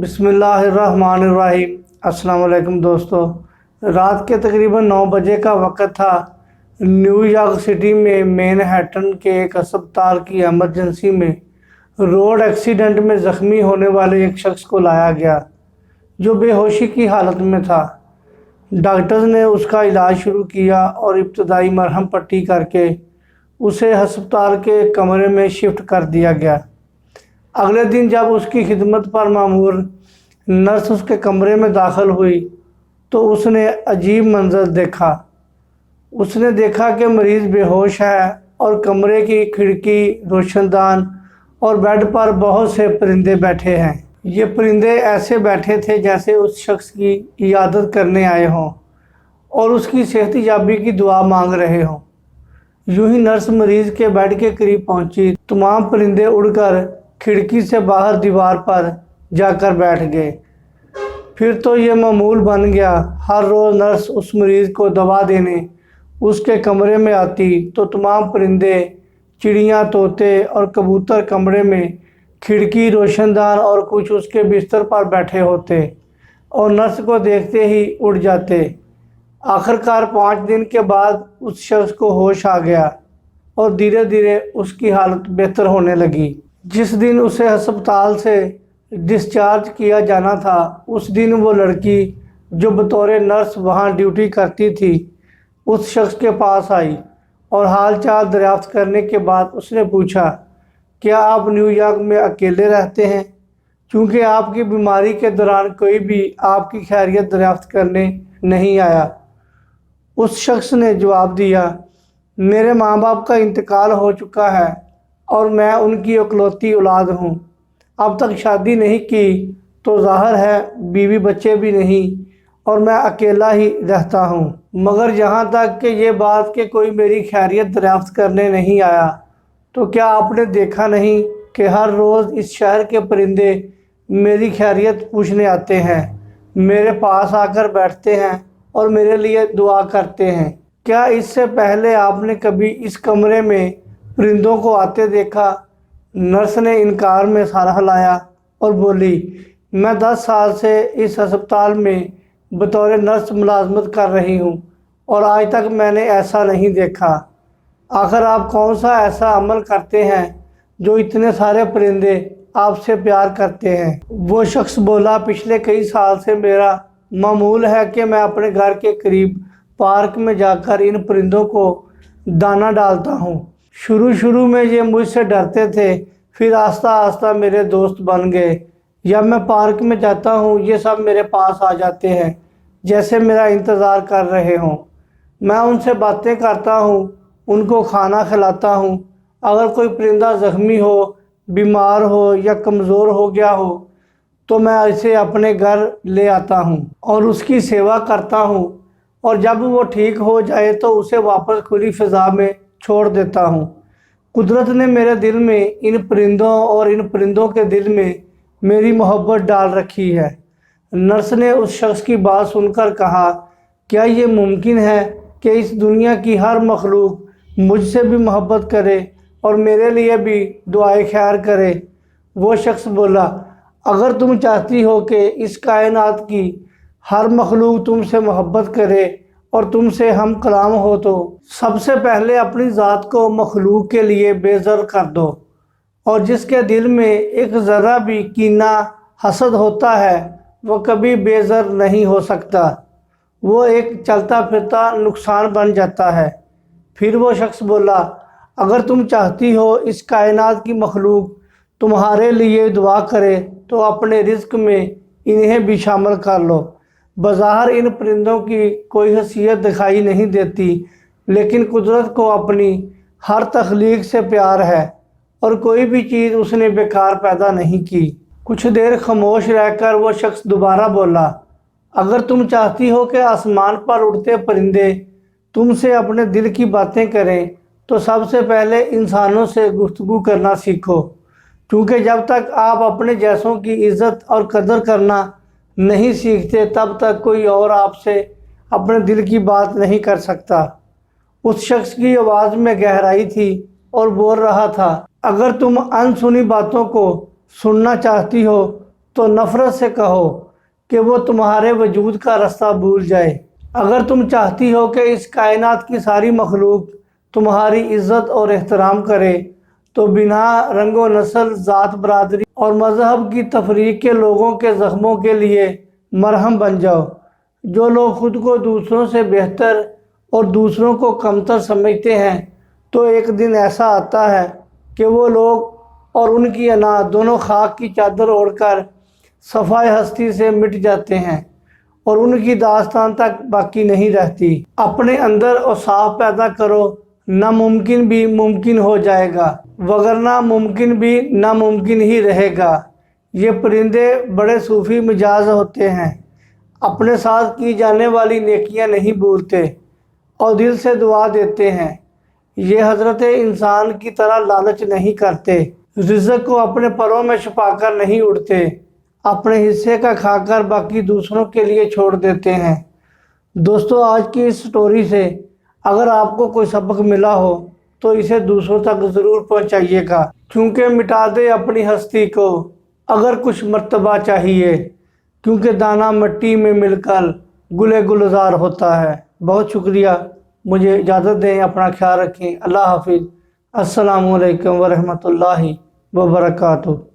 بسم اللہ الرحمن الرحیم۔ السلام علیکم دوستو، رات کے تقریباً 9 بجے کا وقت تھا۔ نیو یارک سٹی میں مین ہیٹن کے ایک ہسپتال کی ایمرجنسی میں روڈ ایکسیڈنٹ میں زخمی ہونے والے ایک شخص کو لایا گیا جو بے ہوشی کی حالت میں تھا۔ ڈاکٹرز نے اس کا علاج شروع کیا اور ابتدائی مرہم پٹی کر کے اسے ہسپتال کے کمرے میں شفٹ کر دیا گیا۔ اگلے دن جب اس کی خدمت پر مامور نرس اس کے کمرے میں داخل ہوئی تو اس نے عجیب منظر دیکھا۔ اس نے دیکھا کہ مریض بے ہوش ہے اور کمرے کی کھڑکی، روشن دان اور بیڈ پر بہت سے پرندے بیٹھے ہیں۔ یہ پرندے ایسے بیٹھے تھے جیسے اس شخص کی عیادت کرنے آئے ہوں اور اس کی صحت یابی کی دعا مانگ رہے ہوں۔ یوں ہی نرس مریض کے بیڈ کے قریب پہنچی، تمام پرندے اڑ کر کھڑکی سے باہر دیوار پر جا کر بیٹھ گئے۔ پھر تو یہ معمول بن گیا، ہر روز نرس اس مریض کو دوا دینے اس کے کمرے میں آتی تو تمام پرندے، چڑیاں، طوطے اور کبوتر کمرے میں کھڑکی، روشن دان اور کچھ اس کے بستر پر بیٹھے ہوتے اور نرس کو دیکھتے ہی اڑ جاتے۔ آخرکار 5 دن کے بعد اس شخص کو ہوش آ گیا اور دھیرے دھیرے اس کی حالت بہتر ہونے لگی۔ جس دن اسے ہسپتال سے ڈسچارج کیا جانا تھا، اس دن وہ لڑکی جو بطور نرس وہاں ڈیوٹی کرتی تھی اس شخص کے پاس آئی اور حال چال دریافت کرنے کے بعد اس نے پوچھا، کیا آپ نیو یارک میں اکیلے رہتے ہیں؟ چونکہ آپ کی بیماری کے دوران کوئی بھی آپ کی خیریت دریافت کرنے نہیں آیا۔ اس شخص نے جواب دیا، میرے ماں باپ کا انتقال ہو چکا ہے اور میں ان کی اکلوتی اولاد ہوں۔ اب تک شادی نہیں کی تو ظاہر ہے بیوی بچے بھی نہیں اور میں اکیلا ہی رہتا ہوں۔ مگر جہاں تک کہ یہ بات کہ کوئی میری خیریت دریافت کرنے نہیں آیا، تو کیا آپ نے دیکھا نہیں کہ ہر روز اس شہر کے پرندے میری خیریت پوچھنے آتے ہیں، میرے پاس آ کر بیٹھتے ہیں اور میرے لیے دعا کرتے ہیں؟ کیا اس سے پہلے آپ نے کبھی اس کمرے میں پرندوں کو آتے دیکھا؟ نرس نے انکار میں سر ہلایا اور بولی، میں 10 سال سے اس ہسپتال میں بطور نرس ملازمت کر رہی ہوں اور آج تک میں نے ایسا نہیں دیکھا۔ آخر آپ کون سا ایسا عمل کرتے ہیں جو اتنے سارے پرندے آپ سے پیار کرتے ہیں؟ وہ شخص بولا، پچھلے کئی سال سے میرا معمول ہے کہ میں اپنے گھر کے قریب پارک میں جا کر ان پرندوں کو دانہ ڈالتا ہوں۔ شروع میں یہ مجھ سے ڈرتے تھے، پھر آہستہ آہستہ میرے دوست بن گئے۔ جب میں پارک میں جاتا ہوں یہ سب میرے پاس آ جاتے ہیں جیسے میرا انتظار کر رہے ہوں۔ میں ان سے باتیں کرتا ہوں، ان کو کھانا کھلاتا ہوں۔ اگر کوئی پرندہ زخمی ہو، بیمار ہو یا کمزور ہو گیا ہو تو میں اسے اپنے گھر لے آتا ہوں اور اس کی سیوا کرتا ہوں، اور جب وہ ٹھیک ہو جائے تو اسے واپس کھلی فضا میں چھوڑ دیتا ہوں۔ قدرت نے میرے دل میں ان پرندوں اور ان پرندوں کے دل میں میری محبت ڈال رکھی ہے۔ نرس نے اس شخص کی بات سن کر کہا، کیا یہ ممکن ہے کہ اس دنیا کی ہر مخلوق مجھ سے بھی محبت کرے اور میرے لیے بھی دعائے خیر کرے؟ وہ شخص بولا، اگر تم چاہتی ہو کہ اس کائنات کی ہر مخلوق تم سے محبت کرے اور تم سے ہم کلام ہو تو سب سے پہلے اپنی ذات کو مخلوق کے لیے بے زر کر دو، اور جس کے دل میں ایک ذرہ بھی کینہ، حسد ہوتا ہے وہ کبھی بے زر نہیں ہو سکتا، وہ ایک چلتا پھرتا نقصان بن جاتا ہے۔ پھر وہ شخص بولا، اگر تم چاہتی ہو اس کائنات کی مخلوق تمہارے لیے دعا کرے تو اپنے رزق میں انہیں بھی شامل کر لو۔ بظاہر ان پرندوں کی کوئی حیثیت دکھائی نہیں دیتی، لیکن قدرت کو اپنی ہر تخلیق سے پیار ہے اور کوئی بھی چیز اس نے بیکار پیدا نہیں کی۔ کچھ دیر خاموش رہ کر وہ شخص دوبارہ بولا، اگر تم چاہتی ہو کہ آسمان پر اڑتے پرندے تم سے اپنے دل کی باتیں کریں تو سب سے پہلے انسانوں سے گفتگو کرنا سیکھو، کیونکہ جب تک آپ اپنے جیسوں کی عزت اور قدر کرنا نہیں سیکھتے تب تک کوئی اور آپ سے اپنے دل کی بات نہیں کر سکتا۔ اس شخص کی آواز میں گہرائی تھی اور بول رہا تھا، اگر تم ان سنی باتوں کو سننا چاہتی ہو تو نفرت سے کہو کہ وہ تمہارے وجود کا راستہ بھول جائے۔ اگر تم چاہتی ہو کہ اس کائنات کی ساری مخلوق تمہاری عزت اور احترام کرے تو بنا رنگ و نسل، ذات، برادری اور مذہب کی تفریق کے لوگوں کے زخموں کے لیے مرہم بن جاؤ۔ جو لوگ خود کو دوسروں سے بہتر اور دوسروں کو کمتر سمجھتے ہیں، تو ایک دن ایسا آتا ہے کہ وہ لوگ اور ان کی انا دونوں خاک کی چادر اوڑھ کر صفائے ہستی سے مٹ جاتے ہیں اور ان کی داستان تک باقی نہیں رہتی۔ اپنے اندر اوصاف پیدا کرو، ناممکن بھی ممکن ہو جائے گا، وگرنہ ممکن بھی ناممکن ہی رہے گا۔ یہ پرندے بڑے صوفی مزاج ہوتے ہیں، اپنے ساتھ کی جانے والی نیکیاں نہیں بھولتے اور دل سے دعا دیتے ہیں۔ یہ حضرت انسان کی طرح لالچ نہیں کرتے، رزق کو اپنے پروں میں چھپا کر نہیں اڑتے، اپنے حصے کا کھا کر باقی دوسروں کے لیے چھوڑ دیتے ہیں۔ دوستو، آج کی اس سٹوری سے اگر آپ کو کوئی سبق ملا ہو تو اسے دوسروں تک ضرور پہنچائیے گا، کیونکہ مٹا دے اپنی ہستی کو اگر کچھ مرتبہ چاہیے، کیونکہ دانہ مٹی میں مل کر گلے گلزار ہوتا ہے۔ بہت شکریہ، مجھے اجازت دیں، اپنا خیال رکھیں۔ اللہ حافظ۔ السلام علیکم ورحمۃ اللہ وبرکاتہ۔